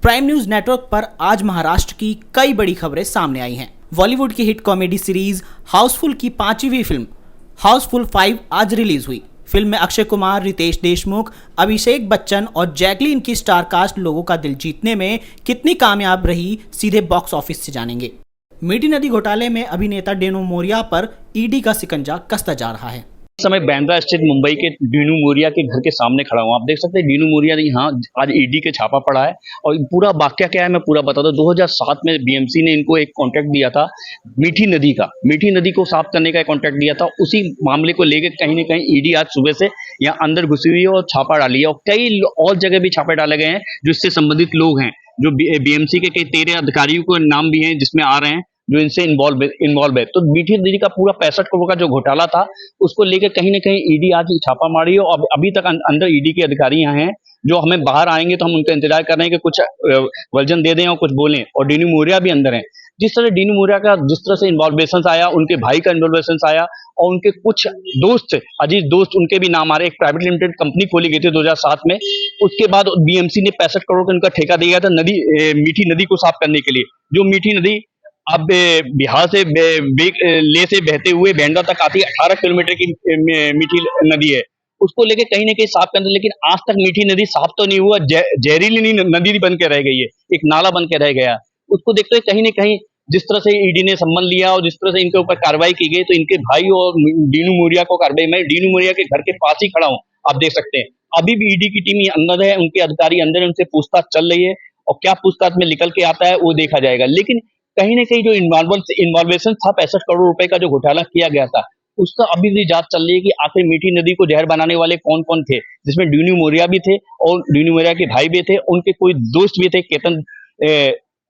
Prime news network पर आज महाराष्ट्र की कई बड़ी खबरें सामने आई हैं। बॉलीवुड की हिट कॉमेडी सीरीज हाउसफुल की 5वीं फिल्म हाउसफुल 5 आज रिलीज हुई। फिल्म में अक्षय कुमार, रितेश देशमुख, अभिषेक बच्चन और जैकलीन की स्टार कास्ट लोगों का दिल जीतने में कितनी कामयाब रही, सीधे बॉक्स ऑफिस से जानेंगे। मीठी नदी घोटाले में अभिनेता डेनू मोरिया पर ईडी का शिकंजा कसता जा रहा है। इस समय बांद्रा स्थित मुंबई के डीनू मोरिया के घर के सामने खड़ा हूँ। आप देख सकते हैं डीनू मोरिया यहाँ आज ईडी के छापा पड़ा है और पूरा वाकया क्या है मैं पूरा बता दूं। 2007 में बीएमसी ने इनको एक कॉन्ट्रैक्ट दिया था मीठी नदी को साफ करने का कॉन्ट्रैक्ट दिया था। उसी मामले को लेकर कहीं ना कहीं ईडी आज सुबह से यहाँ अंदर घुसी हुई है और छापा डाली है और कई और जगह भी छापे डाले गए हैं जो इससे संबंधित लोग हैं। जो बीएमसी के कई 13 अधिकारियों के नाम भी हैं जिसमें आ रहे हैं जो इनसे इन्वॉल्व है। तो मीठी नदी का पूरा 65 करोड़ का जो घोटाला था उसको लेकर कहीं ना कहीं ईडी आज छापा मारी है और अभी तक अंदर ईडी के अधिकारी यहाँ हैं जो हमें बाहर आएंगे तो हम उनका इंतजार कर रहे हैं कि कुछ वर्जन दे दें और कुछ बोलें। और डीनू मोरिया भी अंदर है। जिस तरह डीनू मोरिया का जिस तरह से इन्वॉल्वेशन आया, उनके भाई का इन्वॉल्वेशन आया और उनके कुछ दोस्त अजीज दोस्त उनके भी नाम आ रहे। एक प्राइवेट लिमिटेड कंपनी खोली गई थी 2007 में। उसके बाद बीएमसी ने 65 करोड़ का उनका ठेका दिया था मीठी नदी को साफ करने के लिए। जो मीठी नदी अब बिहार से ले से बहते हुए बांद्रा तक आती है, 18 किलोमीटर की मीठी नदी है। उसको लेके कहीं ना कहीं साफ करना, लेकिन आज तक मीठी नदी साफ तो नहीं हुआ। जहरीली नदी बन के रह गई है, एक नाला बन के रह गया। उसको देखते हुए कहीं ना कहीं जिस तरह से ईडी ने संबंध लिया और जिस तरह से इनके ऊपर कार्रवाई की गई, तो इनके भाई और डीनू मोरिया को कार्रवाई। मैं डीनू मोरिया के घर के पास ही खड़ा हूँ, आप देख सकते हैं। अभी भी ईडी की टीम अंदर है, उनके अधिकारी अंदर है, उनसे पूछताछ चल रही है और क्या पूछताछ में निकल के आता है वो देखा जाएगा। लेकिन कहीं ना कहीं जो इन्वॉल्वेशन था 65 करोड़ रुपए का जो घोटाला किया गया था उसका अभी भी जांच चल रही है कि आखिर मीठी नदी को जहर बनाने वाले कौन कौन थे, जिसमें डीनू मोरिया भी थे और डीनू मोरिया के भाई भी थे, उनके कोई दोस्त भी थे, केतन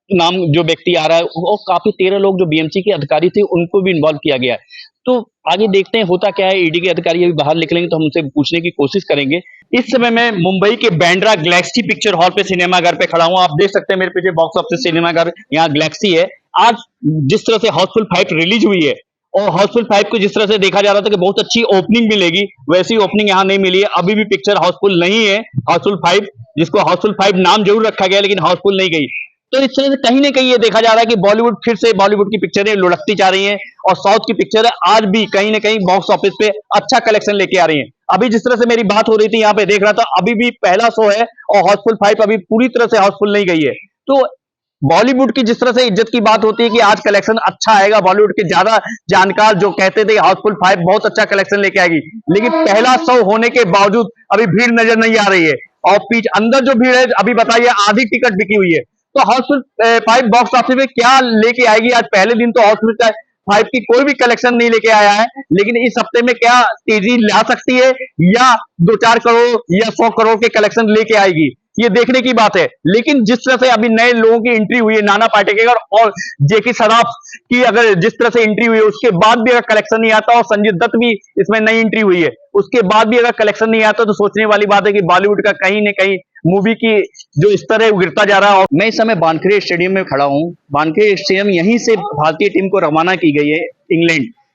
नाम जो व्यक्ति आ रहा है, और काफी 13 लोग जो बीएमसी के अधिकारी थे उनको भी इन्वॉल्व किया गया है। तो आगे देखते हैं होता क्या है। ईडी के अधिकारी अभी बाहर निकलेंगे तो हम उनसे पूछने की कोशिश करेंगे। इस समय मैं मुंबई के बांद्रा गैलेक्सी पिक्चर हॉल पे सिनेमा घर पे खड़ा हूं। आप देख सकते हैं मेरे पीछे बॉक्स ऑफिस सिनेमा घर यहाँ गैलेक्सी है। आज जिस तरह से हाउसफुल 5 रिलीज हुई है और हाउसफुल 5 को जिस तरह से देखा जा रहा था कि बहुत अच्छी ओपनिंग मिलेगी, वैसी ओपनिंग यहाँ नहीं मिली है। अभी भी पिक्चर हाउसफुल नहीं है। हाउसफुल 5 जिसको हाउसफुल 5 नाम जरूर रखा गया लेकिन हाउसफुल नहीं गई। तो इस तरह से कहीं ना कहीं ये देखा जा रहा है कि बॉलीवुड फिर से बॉलीवुड की पिक्चरें लुढ़कती जा रही हैं और साउथ की पिक्चर आज भी कहीं ना कहीं बॉक्स ऑफिस पे अच्छा कलेक्शन लेके आ रही हैं। अभी जिस तरह से मेरी बात हो रही थी यहाँ पे देख रहा था, अभी भी पहला शो है और हाउसफुल 5 अभी पूरी तरह से हाउसफुल नहीं गई है। तो बॉलीवुड की जिस तरह से इज्जत की बात होती है कि आज कलेक्शन अच्छा आएगा, बॉलीवुड के ज्यादा जानकार जो कहते थे हाउसफुल 5 बहुत अच्छा कलेक्शन लेके आएगी, लेकिन पहला शो होने के बावजूद अभी भीड़ नजर नहीं आ रही है। और अंदर जो भीड़ है अभी बताइए, आधी टिकट बिकी हुई है। तो हाउसफुल 5 बॉक्स ऑफिस में क्या लेके आएगी? आज पहले दिन तो हाउसफुल 5 की कोई भी कलेक्शन नहीं लेके आया है, लेकिन इस हफ्ते में क्या तेजी ला सकती है या 2-4 करोड़ या 100 करोड़ के कलेक्शन लेके आएगी, ये देखने की बात है। लेकिन जिस तरह से अभी नए लोगों की एंट्री हुई है, नाना पाटेकर और जेके सराफ की अगर जिस तरह से एंट्री हुई है, उसके बाद भी अगर कलेक्शन नहीं आता और संजय दत्त भी इसमें नई एंट्री हुई है, उसके बाद भी अगर कलेक्शन नहीं आता तो सोचने वाली बात है कि बॉलीवुड का कहीं ना कहीं मूवी की जो स्तर है वो गिरता जा रहा है। और मैं इस समय वानखेड़े स्टेडियम में खड़ा हूँ। वानखेड़े स्टेडियम यहीं से भारतीय टीम को रवाना की गई है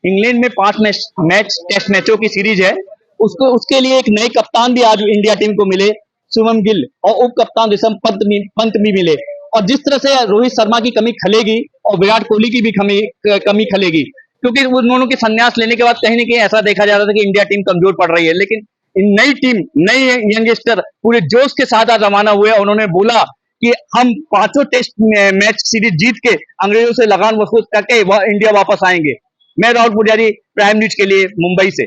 इंग्लैंड में 5 टेस्ट मैचों की सीरीज है। उसके लिए एक नए कप्तान भी आज इंडिया टीम को मिले, शुभम गिल, और उप कप्तान ऋषभ पंत भी मिले। और जिस तरह से रोहित शर्मा की कमी खलेगी और विराट कोहली की भी कमी खलेगी, क्योंकि उन्होंने के संन्यास लेने के बाद कहीं ना कहीं ऐसा देखा जा रहा था कि इंडिया टीम कमजोर पड़ रही है। लेकिन नई टीम, नए यंगस्टर पूरे जोश के साथ आज रवाना हुए। उन्होंने बोला कि हम 5 टेस्ट मैच सीरीज जीत के अंग्रेजों से लगान वसूल करके इंडिया वापस आएंगे। मैं राहुल पुजारी, प्राइम न्यूज के लिए मुंबई से।